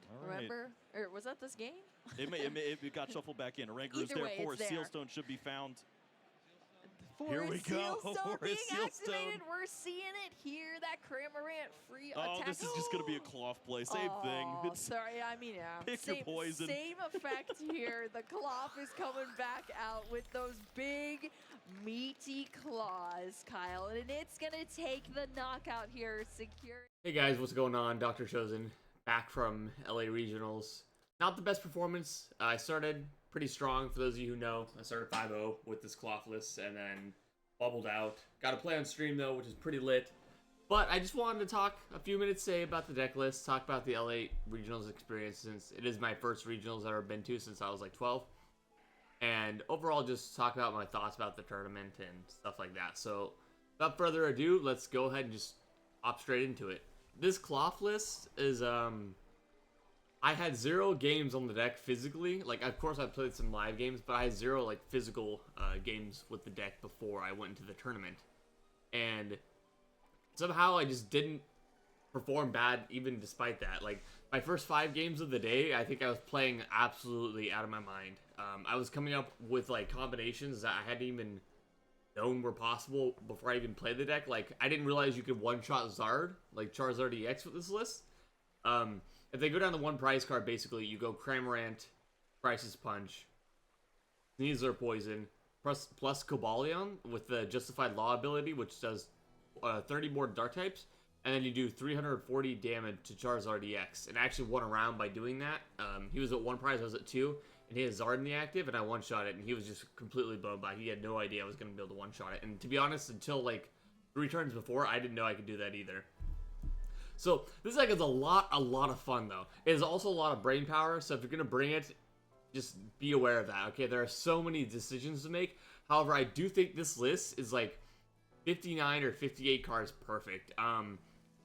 did. All right. Remember? Or was that this game? It got shuffled back in. Oranguru is Either there way, for it's a there. Sealstone should be found. For Here we go. Sealstone For a being Sealstone. activated, we're seeing it here. That Cramorant free Oh, attack. this is just going to be a Klawf play. Same thing. It's Sorry, I mean, yeah. pick your poison. Same effect here. The Klawf is coming back out with those big, meaty claws, Kyle. And it's going to take the knockout here. Secure. Hey guys, what's going on? Dr. Chosen, back from LA Regionals. Not the best performance. I started pretty strong, for those of you who know. I started 5-0 with this Klawf list and then bubbled out. Got to play on stream though, which is pretty lit. But I just wanted to talk a few minutes today about the deck list, talk about the LA Regionals experience, since it is my first Regionals I've ever been to since I was like 12. And overall, just talk about my thoughts about the tournament and stuff like that. So without further ado, let's go ahead and just hop straight into it. This Klawf list is, I had 0 games on the deck physically. Like, of course I played some live games, but I had 0 like physical games with the deck before I went into the tournament. And somehow I just didn't perform bad even despite that. Like, my first 5 games of the day, I think I was playing absolutely out of my mind. I was coming up with like combinations that I hadn't even known were possible before I even played the deck. Like, I didn't realize you could one-shot Zard, like Charizard EX with this list. If they go down to one prize card, basically, you go Cramorant, Crisis Punch, Sneasler Poison, plus Cobalion with the Justified Law ability, which does 30 more Dark types, and then you do 340 damage to Charizard EX. And I actually won a round by doing that. He was at 1 prize, I was at 2, and he had Zard in the active, and I one-shot it, and he was just completely blown by. He had no idea I was going to be able to one-shot it. And to be honest, until like 3 turns before, I didn't know I could do that either. So this deck is a lot of fun though. It is also a lot of brain power, so if you're gonna bring it, just be aware of that, okay? There are so many decisions to make. However, I do think this list is like 59 or 58 cards perfect.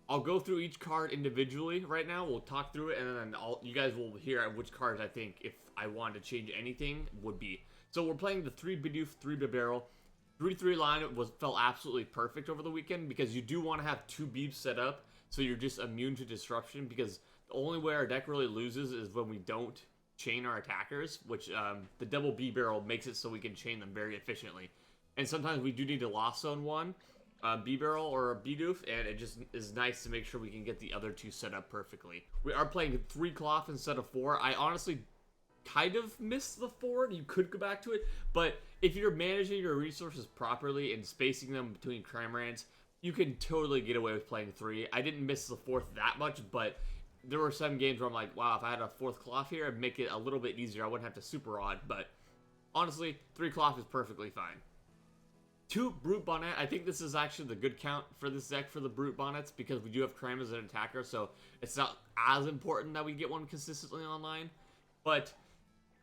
I'll go through each card individually right now. We'll talk through it, and then you guys will hear which cards I think, if I wanted to change anything, would be. So we're playing the 3 Bidoof, 3 Bibarel. 3-3 line felt absolutely perfect over the weekend, because you do want to have 2 Beebs set up, so you're just immune to disruption, because the only way our deck really loses is when we don't chain our attackers, which the double Bibarel makes it so we can chain them very efficiently. And sometimes we do need to Lost Zone one, Bibarel or Bidoof, and it just is nice to make sure we can get the other 2 set up perfectly. We are playing 3 Klawf instead of 4. I honestly kind of missed the 4. You could go back to it, but if you're managing your resources properly and spacing them between Cramorants, you can totally get away with playing 3. I didn't miss the 4th that much, but there were some games where I'm like, wow, if I had a 4th Klawf here, it'd make it a little bit easier. I wouldn't have to super odd, but honestly, 3 Klawf is perfectly fine. 2 Brute Bonnet. I think this is actually the good count for this deck for the Brute Bonnets, because we do have CRAM as an attacker, so it's not as important that we get one consistently online. But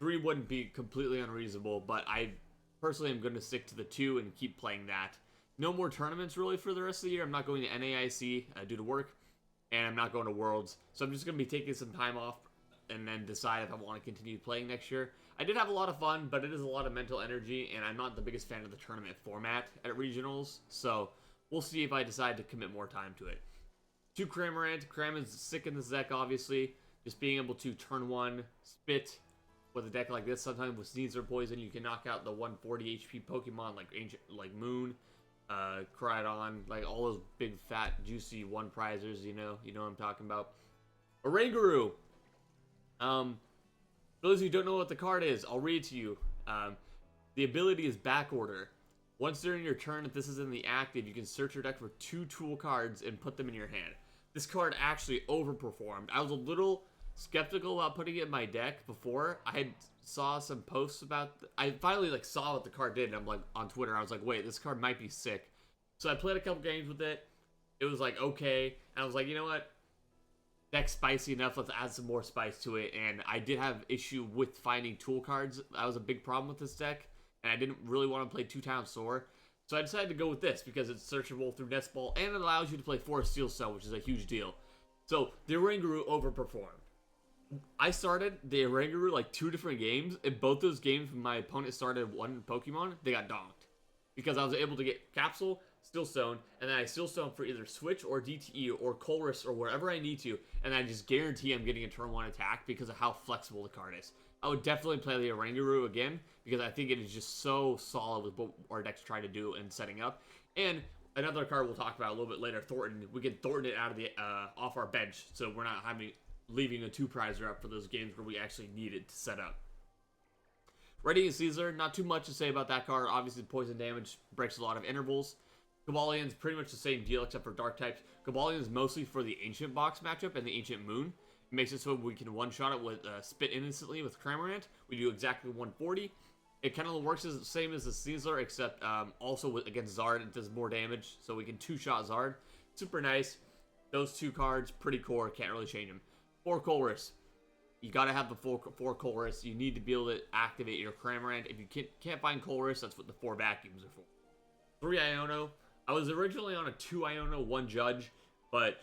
3 wouldn't be completely unreasonable, but I personally am going to stick to the 2 and keep playing that. No more tournaments really for the rest of the year. I'm not going to NAIC due to work, and I'm not going to Worlds. So I'm just going to be taking some time off and then decide if I want to continue playing next year. I did have a lot of fun, but it is a lot of mental energy, and I'm not the biggest fan of the tournament format at Regionals. So we'll see if I decide to commit more time to it. 2 Cramorant. Cram is sick in this deck, obviously. Just being able to turn 1, spit with a deck like this. Sometimes with Sneasler Poison, you can knock out the 140 HP Pokemon like Moon. Crydon, like all those big, fat, juicy 1 prizers, you know what I'm talking about. Oranguru. For those who don't know what the card is, I'll read it to you. The ability is back order. Once during your turn, if this is in the active, you can search your deck for 2 tool cards and put them in your hand. This card actually overperformed. I was a little skeptical about putting it in my deck before. I had saw some posts about I finally saw what the card did, and I'm like on Twitter, I was like, wait, this card might be sick. So I played a couple games with it. It was like okay, and I was like, you know what, deck's spicy enough, let's add some more spice to it. And I did have issue with finding tool cards. That was a big problem with this deck, and I didn't really want to play 2 Town Store, so I decided to go with this because it's searchable through Nest Ball, and it allows you to play 4 Steel Cell, which is a huge deal. So the Oranguru overperformed. I started the Oranguru like 2 different games. In both those games, when my opponent started 1 Pokemon, they got donked. Because I was able to get Capsule, Steel Stone, and then I Steel Stone for either Switch or DTE or Colress or wherever I need to, and I just guarantee I'm getting a turn 1 attack because of how flexible the card is. I would definitely play the Oranguru again because I think it is just so solid with what our deck's trying to do and setting up. And another card we'll talk about a little bit later, Thornton. We can Thornton it out of the off our bench, so we're not leaving a 2-prizer up for those games where we actually need it to set up. Radiant Sneasler, not too much to say about that card. Obviously, poison damage breaks a lot of intervals. Cobalion's pretty much the same deal except for dark types. Cobalion is mostly for the Ancient Box matchup and the Ancient Moon. It makes it so we can one-shot it with Spit instantly with Cramorant. We do exactly 140. It kind of works the same as the Sneasler, except also against Zard, it does more damage, so we can 2-shot Zard. Super nice. Those 2 cards, pretty core, can't really change them. 4 Colress. You gotta have the 4 Colress. You need to be able to activate your Cramorant. If you can't find Colress, that's what the 4 vacuums are for. 3 Iono. I was originally on a 2 Iono, 1 Judge, but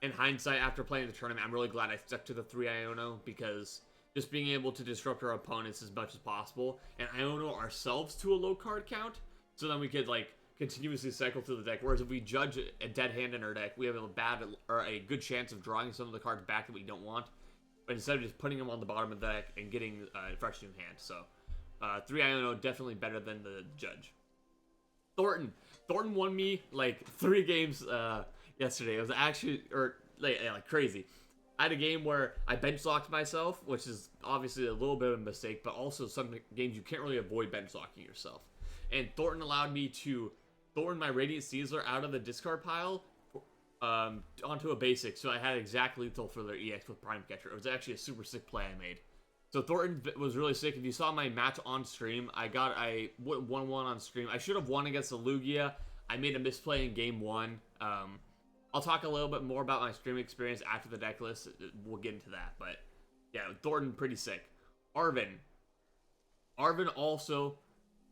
in hindsight, after playing the tournament, I'm really glad I stuck to the 3 Iono because just being able to disrupt our opponents as much as possible and Iono ourselves to a low card count, so then we could like continuously cycle through the deck. Whereas if we judge a dead hand in our deck, we have a good chance of drawing some of the cards back that we don't want. But instead of just putting them on the bottom of the deck and getting a fresh new hand. So 3 Iono definitely better than the Judge. Thornton won me like 3 games yesterday. It was actually like crazy. I had a game where I bench locked myself, which is obviously a little bit of a mistake, but also some games you can't really avoid bench locking yourself. And Thornton allowed me to Thornton my Radiant Sneasler out of the discard pile onto a basic, so I had exact lethal for their EX with Prime Catcher. It was actually a super sick play I made. So Thornton was really sick. If you saw my match on stream, I went 1-1 on stream. I should have won against the Lugia. I made a misplay in game 1. I'll talk a little bit more about my stream experience after the deck list. We'll get into that, but yeah, Thornton pretty sick. Arven also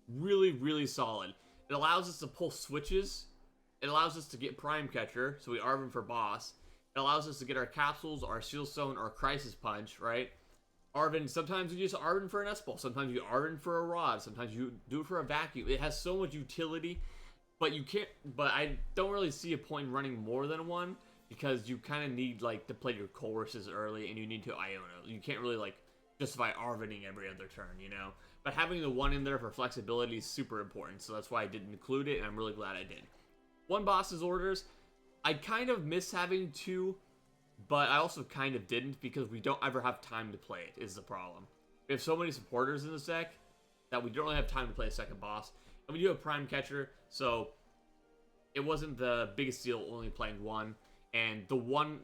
really, really solid. It allows us to pull switches. It allows us to get Prime Catcher, so we Arven for boss. It allows us to get our capsules, our Seal Stone, our Crisis Punch, right? Arven, sometimes you just Arven for an Nest Ball. Sometimes you Arven for a Rod. Sometimes you do it for a Vacuum. It has so much utility, but you can't. But I don't really see a point in running more than one because you kind of need like to play your Colresses early, and you need to Iono. You can't really like justify Arvening every other turn, you know. But having the 1 in there for flexibility is super important, so that's why I didn't include it, and I'm really glad I did. 1 boss's orders. I kind of miss having 2, but I also kind of didn't because we don't ever have time to play it, is the problem. We have so many supporters in this deck that we don't really have time to play a second boss. And we do have Prime Catcher, so it wasn't the biggest deal only playing 1. And the 1,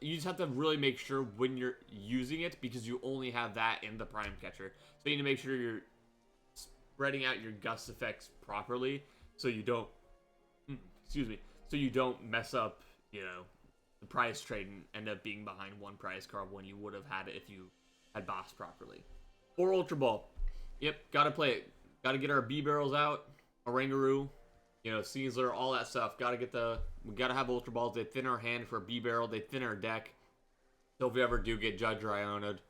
you just have to really make sure when you're using it because you only have that in the Prime Catcher. So you need to make sure you're spreading out your gust effects properly so you don't, so you don't mess up, you know, the prize trade and end up being behind 1 prize card when you would have had it if you had boss properly. 4 Ultra Ball. Yep, gotta play it. Gotta get our Bibarels out, Oranguru, you know, Sneasler, all that stuff. We gotta have Ultra Balls. They thin our hand for a Bibarel. They thin our deck. So if we ever do get Judge or Iono'd,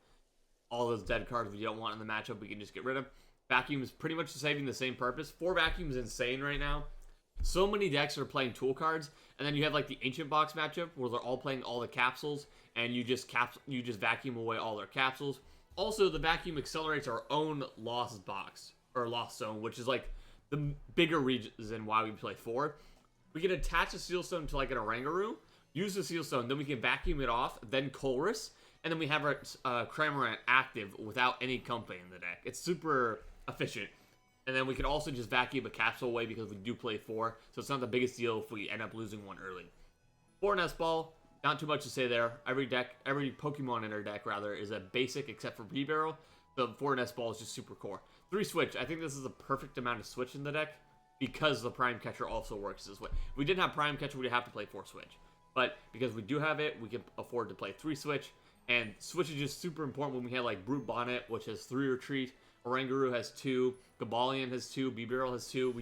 all those dead cards we don't want in the matchup, we can just get rid of. Vacuum is pretty much saving the same purpose. 4 Vacuum is insane right now. So many decks are playing tool cards, and then you have like the Ancient Box matchup where they're all playing all the capsules, and you just vacuum away all their capsules. Also, the vacuum accelerates our own Lost Box or Lost Zone, which is like the bigger reason why we play 4. We can attach a Seal Stone to like an Oranguru, use the Seal Stone, then we can vacuum it off, then Colress, and then we have our Cramorant active without any company in the deck. It's super efficient. And then we can also just vacuum a capsule away because we do play 4, so it's not the biggest deal if we end up losing 1 early. 4 Nest Ball, not too much to say there. Every Pokemon in our deck, rather, is a basic except for Bibarel, so 4 Nest Ball is just super core. 3 Switch, I think this is a perfect amount of Switch in the deck because the Prime Catcher also works this way. If we didn't have Prime Catcher, we'd have to play 4 Switch. But because we do have it, we can afford to play 3 Switch, and Switch is just super important when we have like Brute Bonnet, which has 3 Retreat, Oranguru has 2, Cobalion has 2, Bibarel has 2,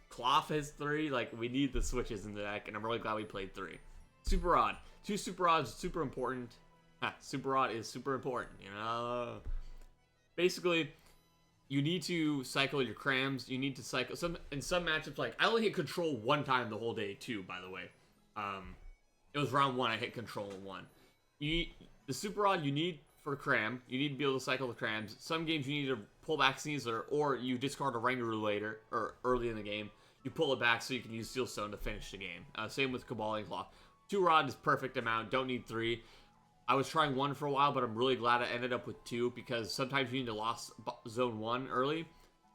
Klawf has 3, like, we need the switches in the deck, and I'm really glad we played 3. Super Odd. 2 Super Odds, super important. Super Odd is super important, you know? Basically, you need to cycle your crams. You need to cycle in some matchups. Like I only hit control one time the whole day too. By the way, it was round 1. I hit control in 1. The super rod you need for cram. You need to be able to cycle the crams. Some games you need to pull back Sneasler, or you discard Oranguru later or early in the game. You pull it back so you can use Steel Stone to finish the game. Same with Cobalion Klawf. 2 rod is perfect amount. Don't need 3. I was trying 1 for a while, but I'm really glad I ended up with 2 because sometimes you need to lost zone 1 early,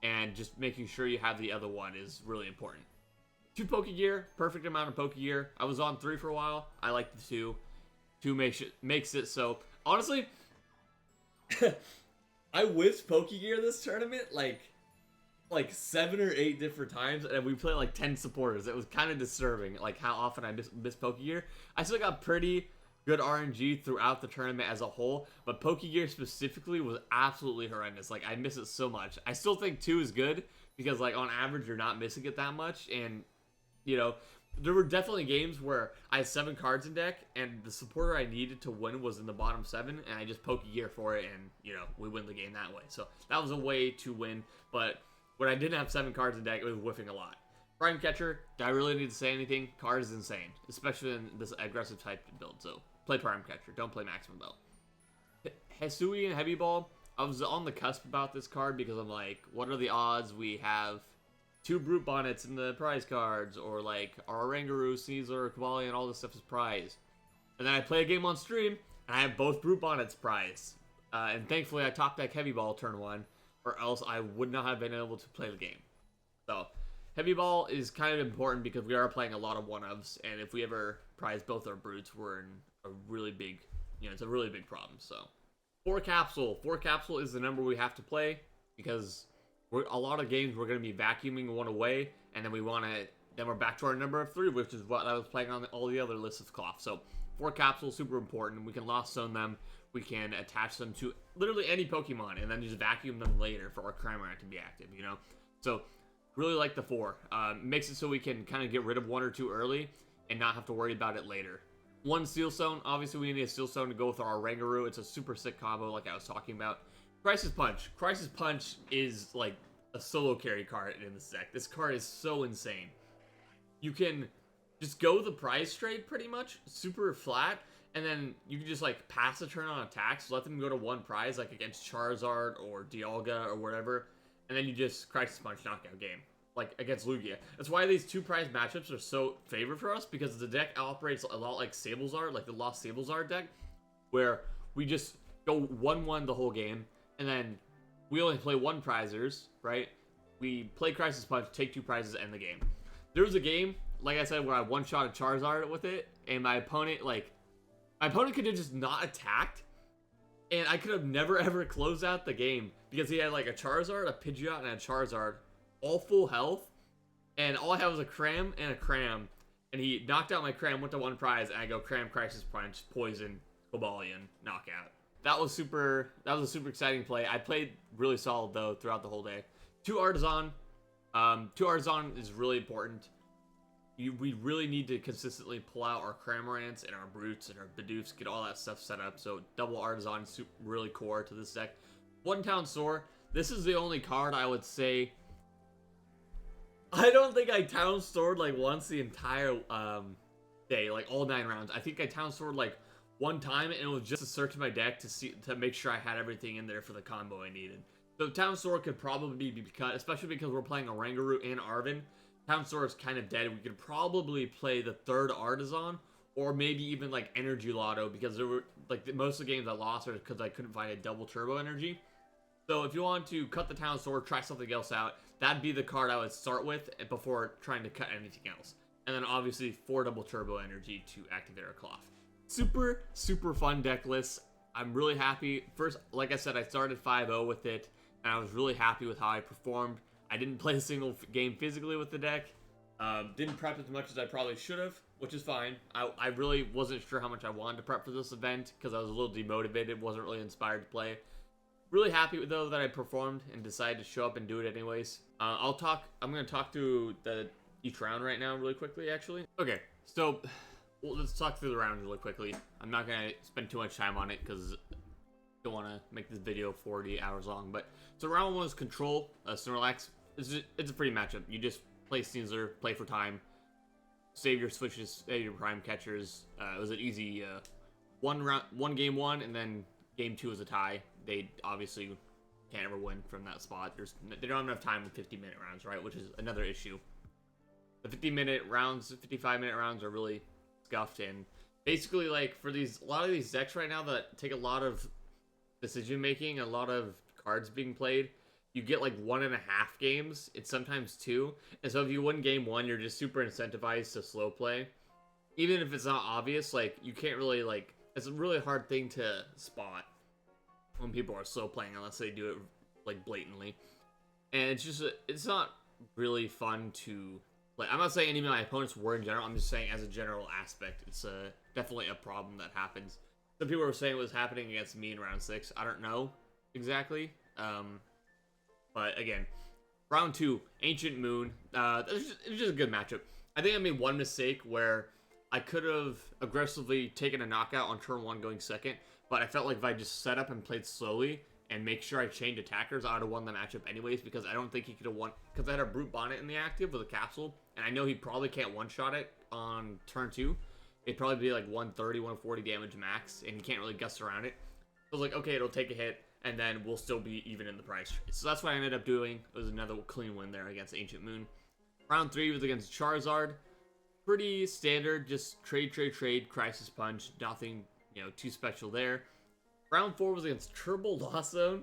and just making sure you have the other one is really important. 2 Pokégear, perfect amount of Pokégear. I was on 3 for a while. I like the 2. 2 makes it so. Honestly, I whiffed Pokégear this tournament like 7 or 8 different times, and we played like 10 supporters. It was kind of disturbing, like how often I missed Pokégear. I still got pretty good RNG throughout the tournament as a whole, but Pokégear specifically was absolutely horrendous. Like I miss it so much. I still think 2 is good because like on average you're not missing it that much, and you know there were definitely games where I had 7 cards in deck, and the supporter I needed to win was in the bottom 7, and I just Pokégear for it, and you know we win the game that way. So that was a way to win, but when I didn't have 7 cards in deck, it was whiffing a lot. Prime Catcher, do I really need to say anything? Card is insane, especially in this aggressive type build, so play Prime Catcher, don't play Maximum Belt. Hisuian Heavy Ball, I was on the cusp about this card because I'm like, what are the odds we have 2 Brute Bonnets in the prize cards, or like our Oranguru, Sneasler, Cobalion, all this stuff is prize. And then I play a game on stream, and I have both Brute Bonnets prize. And thankfully I top deck Heavy Ball turn 1, or else I would not have been able to play the game. So, Heavy Ball is kind of important because we are playing a lot of 1-ofs, and if we ever prize both our Brutes, we're in a really big, it's a really big problem. So, 4 Capsule. 4 Capsule is the number we have to play because a lot of games we're going to be vacuuming 1 away, and then we're back to our number of 3, which is what I was playing on all the other lists of Klawf. So, 4 Capsule, super important. We can Lost Zone them. We can attach them to literally any Pokemon and then just vacuum them later for our Cramorant to be active, So, really like the 4. Makes it so we can kind of get rid of 1 or 2 early and not have to worry about it later. 1 Steel Stone. Obviously, we need a Steel Stone to go with our Oranguru. It's a super sick combo like I was talking about. Crisis Punch. Crisis Punch is like a solo carry card in this deck. This card is so insane. You can just go the prize straight pretty much, super flat, and then you can just like pass a turn on attacks, let them go to 1 prize, like against Charizard or Dialga or whatever, and then you just Crisis Punch knockout game, like against Lugia. That's why these 2 prize matchups are so favored for us, because the deck operates a lot like Sablezard, like the Lost Sablezard deck, where we just go 1-1 the whole game, and then we only play 1 prizers, right? We play Crisis Punch, take 2 prizes, end the game. There was a game, like I said, where I one-shot a Charizard with it, and my opponent could have just not attacked, and I could have never ever closed out the game because he had like a Charizard, a Pidgeot, and a Charizard, all full health, and all I had was a Cram and a Cram, and he knocked out my Cram, went to 1 prize, and I go Cram, Crisis Punch, Poison, Cobalion, knockout. That was a super exciting play. I played really solid though throughout the whole day. 2 Artazon. 2 Artazon is really important. We really need to consistently pull out our Cramorants and our Brutes and our Bidoofs, get all that stuff set up. So double Artazon is really core to this deck. 1 Town Store. This is the only card I would say. I don't think I Town Stored like once the entire day, like all 9 rounds. I think I Town Stored like 1 time, and it was just to search my deck to make sure I had everything in there for the combo I needed. So Town Store could probably be cut, especially because we're playing Oranguru and Arven. Town Store is kind of dead. We could probably play the 3rd Artazon, or maybe even like Energy Lotto, because there were like most of the games I lost are because I couldn't find a double turbo energy. So if you want to cut the Town Store, try something else out, that'd be the card I would start with before trying to cut anything else. And then obviously 4 double turbo energy to activate our Klawf. Super fun deck list. I'm really happy. First, like I said, I started 5-0 with it, and I was really happy with how I performed. I didn't play a single game physically with the deck. Didn't prep as much as I probably should have, which is fine. I really wasn't sure how much I wanted to prep for this event because I was a little demotivated, wasn't really inspired to play. Really happy though that I performed and decided to show up and do it anyways. I'm going to talk through each round right now really quickly, actually. Okay, so let's talk through the rounds really quickly. I'm not going to spend too much time on it because don't want to make this video 40 hours long. But so round 1 was Control, Snorlax. It's a pretty matchup. You just play Sneasler, play for time, save your switches, save your prime catchers. It was an easy one game 1, and then game 2 was a tie. They obviously can't ever win from that spot. They don't have enough time in 50-minute rounds, right? Which is another issue. The 50-minute rounds, 55-minute rounds are really scuffed, and basically, like, for a lot of these decks right now that take a lot of decision making, a lot of cards being played, you get like 1.5 games. It's sometimes 2, and so if you win game 1, you're just super incentivized to slow play, even if it's not obvious. Like, you can't really, like, it's a really hard thing to spot when people are slow playing unless they do it like blatantly, and it's not really fun to. Like, I'm not saying any of my opponents were in general. I'm just saying as a general aspect, it's definitely a problem that happens. Some people were saying it was happening against me in round 6. I don't know exactly. But again, round 2, Ancient Moon. It was just a good matchup. I think I made one mistake where I could have aggressively taken a knockout on turn 1 going second, but I felt like if I just set up and played slowly and make sure I changed attackers, I would have won the matchup anyways, because I don't think he could have won, because I had a Brute Bonnet in the active with a Capsule, and I know he probably can't one-shot it on turn 2. It'd probably be like 130, 140 damage max, and he can't really gust around it. So I was like, okay, it'll take a hit, and then we'll still be even in the price. So that's what I ended up doing. It was another clean win there against Ancient Moon. Round 3 was against Charizard. Pretty standard, just trade, Crisis Punch, nothing, too special there. Round 4 was against Turbo Lost Zone.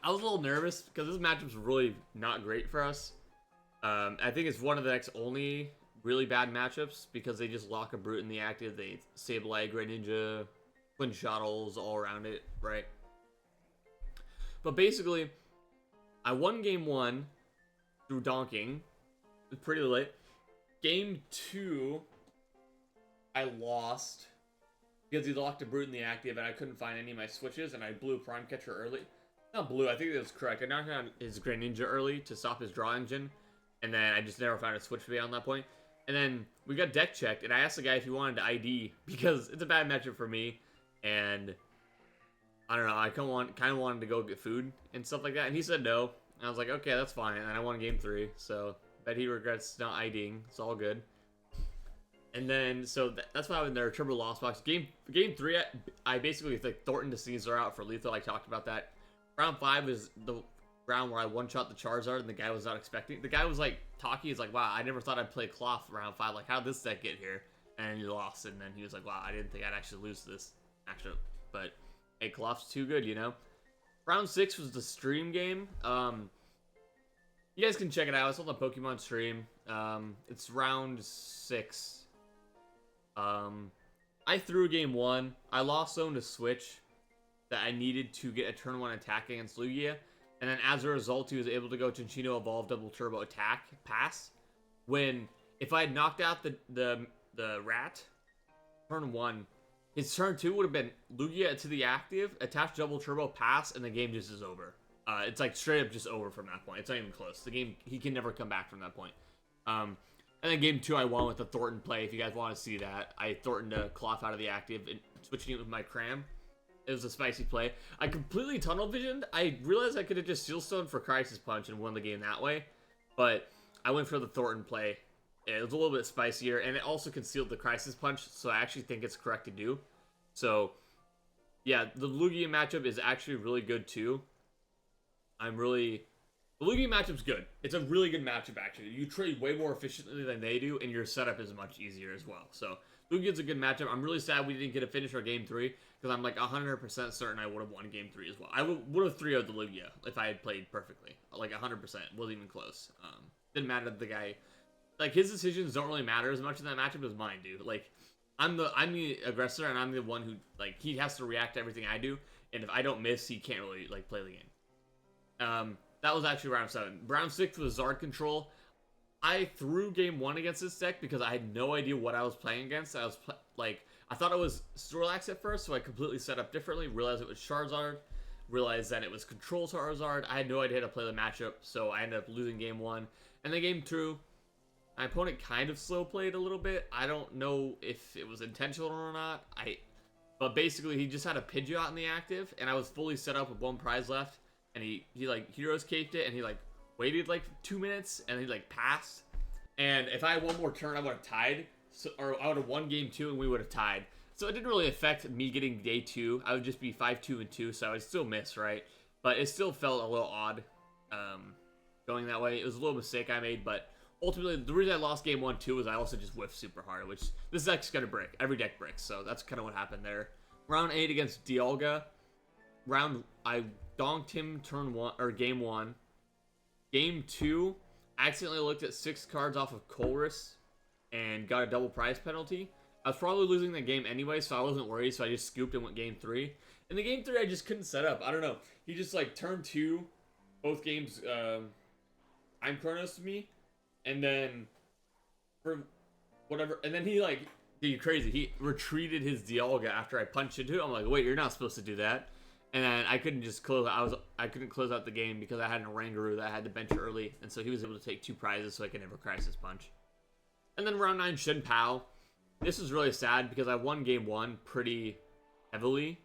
I was a little nervous because this matchup's really not great for us. I think it's one of the next only really bad matchups because they just lock a Brute in the active. They Sableye, Greninja, Twin Shuttles all around it, right? But basically, I won game 1 through donking. It was pretty late. Game 2, I lost because he locked a Brute in the active and I couldn't find any of my switches, and I blew Prime Catcher early. Not blew, I think that was correct. I knocked out his Greninja early to stop his draw engine, and then I just never found a switch beyond that point. And then we got deck checked, and I asked the guy if he wanted to ID because it's a bad matchup for me, and I don't know, I kind of wanted to go get food and stuff like that, and he said no. And I was like, okay, that's fine, and I won game 3, so bet he regrets not IDing. It's all good. And then, so that's why I was in their Turbo Lost Box. Game 3, I basically like Thornton to Sneasler out for lethal. I talked about that. Round 5 is the round where I one-shot the Charizard, and the guy was not expecting. The guy was like talking. He's like, wow, I never thought I'd play Klawf round 5. Like, how did this deck get here? And he lost, and then he was like, wow, I didn't think I'd actually lose this matchup. But hey, Klawf's too good, Round 6 was the stream game. You guys can check it out. It's on the Pokemon stream. It's round 6. I threw game 1. I lost zone to Switch that I needed to get a turn 1 attack against Lugia. And then as a result, he was able to go Chinchino Evolve Double Turbo Attack Pass. When, if I had knocked out the rat, turn 1, his turn 2 would have been Lugia to the active, attach Double Turbo Pass, and the game just is over. It's like straight up just over from that point. It's not even close. The game, he can never come back from that point. And then game 2, I won with the Thornton play. If you guys want to see that, I Thorntoned a Klawf out of the active and switching it with my Cram. It was a spicy play. I completely tunnel visioned. I realized I could have just Sealstone for Crisis Punch and won the game that way, but I went for the Thornton play. It was a little bit spicier, and it also concealed the Crisis Punch, so I actually think it's correct to do. So, yeah, the Lugia matchup is actually really good too. The Lugia matchup's good. It's a really good matchup, actually. You trade way more efficiently than they do, and your setup is much easier as well. So, Lugia's a good matchup. I'm really sad we didn't get a finish our game 3, because I'm like 100% certain I would have won game 3 as well. I would have 3-0'd the Lugia if I had played perfectly. Like 100%. Wasn't even close. Didn't matter that the guy... Like, his decisions don't really matter as much in that matchup as mine do. Like, I'm the aggressor, and I'm the one who, like, he has to react to everything I do, and if I don't miss, he can't really, like, play the game. That was actually round 7. Round 6 was Zard Control. I threw game 1 against this deck because I had no idea what I was playing against. I thought it was Snorlax at first, so I completely set up differently. Realized it was Charizard. Realized that it was Control Charizard. I had no idea how to play the matchup, so I ended up losing game 1. And then game 2, my opponent kind of slow played a little bit. I don't know if it was intentional or not. But basically, he just had a Pidgeot in the active, and I was fully set up with 1 prize left, and he like heroes caped it, and he like waited like 2 minutes, and he like passed. And if I had 1 more turn, I would have tied, or I would have won game 2, and we would have tied. So it didn't really affect me getting day 2. I would just be 5-2-2, so I would still miss, right? But it still felt a little odd going that way. It was a little mistake I made, but ultimately, the reason I lost game 1 too was I also just whiffed super hard, which this deck's gonna break. Every deck breaks, so that's kind of what happened there. Round 8 against Dialga. I donked him turn 1 or game 1. Game 2, I accidentally looked at 6 cards off of Colress and got a double prize penalty. I was probably losing the game anyway, so I wasn't worried, so I just scooped and went game 3. In the game 3, I just couldn't set up. I don't know. He just like turn 2, both games. I'm Chronos to me. And then, for whatever, and then he like, dude, crazy. He retreated his Dialga after I punched into it. I'm like, wait, you're not supposed to do that. And then I couldn't just close. I couldn't close out the game because I had an Oranguru that I had to bench early, and so he was able to take 2 prizes, so I could never crisis punch. And then round 9, Shin Pao. This was really sad because I won game 1 pretty heavily,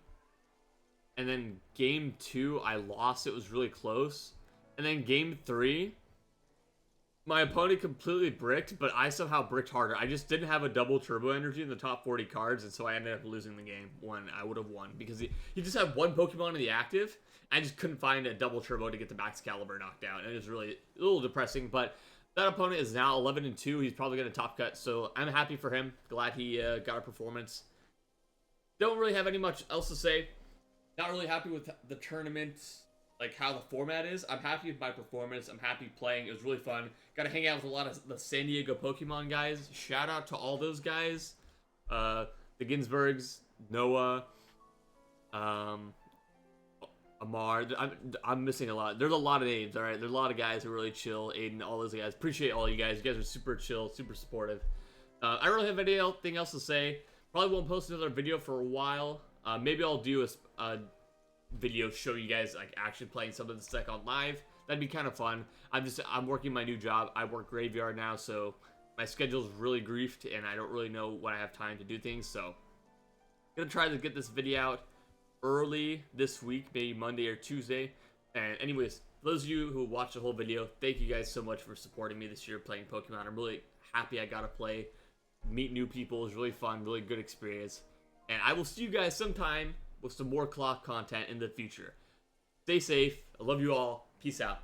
and then game 2 I lost. It was really close, and then game 3. My opponent completely bricked, but I somehow bricked harder. I just didn't have a double turbo energy in the top 40 cards, and so I ended up losing the game when I would have won. Because he just had 1 Pokemon in the active, I just couldn't find a double turbo to get the Max Caliber knocked out. And it was really a little depressing, but that opponent is now 11-2. He's probably going to top cut, so I'm happy for him. Glad he got a performance. Don't really have any much else to say. Not really happy with the tournament, like how the format is. I'm happy with my performance. I'm happy playing. It was really fun. Got to hang out with a lot of the San Diego Pokemon guys. Shout out to all those guys. The Ginsbergs, Noah, Amar. I'm missing a lot. There's a lot of names, all right? There's a lot of guys who are really chill. Aiden, all those guys. Appreciate all you guys. You guys are super chill, super supportive. I don't really have anything else to say. Probably won't post another video for a while. Maybe I'll do a video show you guys like actually playing some of this deck on live. That'd be kind of fun. I'm working my new job. I work graveyard now, so my schedule's really griefed and I don't really know when I have time to do things. So I'm gonna try to get this video out early this week, maybe Monday or Tuesday. And anyways, for those of you who watched the whole video, thank you guys so much for supporting me this year playing Pokemon. I'm really happy I got to play, meet new people. It was really fun, really good experience. And I will see you guys sometime with some more Klawf content in the future. Stay safe. I love you all. Peace out.